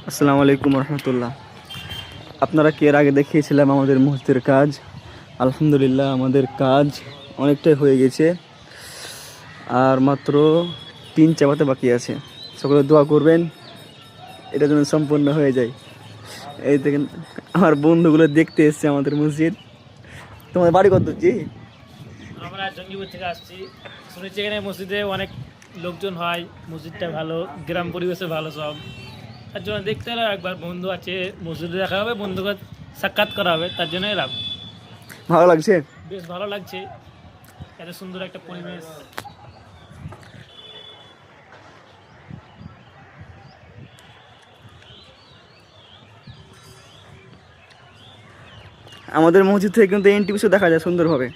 আসসালামু আলাইকুম রহমতুল্লাহ। আপনারা কি এর আগে দেখিয়েছিলাম আমাদের মসজিদের কাজ। আলহামদুলিল্লাহ আমাদের কাজ অনেকটাই হয়ে গেছে, আর মাত্র 3 চাপাতে বাকি আছে। সকলে দোয়া করবেন এটা যেন সম্পূর্ণ হয়ে যায়। এই দেখেন আমার বন্ধুগুলো দেখতে এসছে আমাদের মসজিদ। তোমাদের বাড়ি কত জি? আমরা জঙ্গিপুর থেকে আসছি। শুনেছি এখানে মসজিদে অনেক লোকজন হয়, মসজিদটা ভালো, গ্রাম পরিবেশে ভালো সব। তার জন্য দেখতে এলাম, একবার বন্ধু আছে মসজিদে দেখা হবে, বন্ধুকে সাক্ষাৎ করা হবে, তার জন্য এলাম। ভালো লাগছে? বেশ ভালো লাগছে, এত সুন্দর একটা পরিবেশ। আমাদের মসজিদ থেকে কিন্তু এনটিভিসও দেখা যায় সুন্দরভাবে।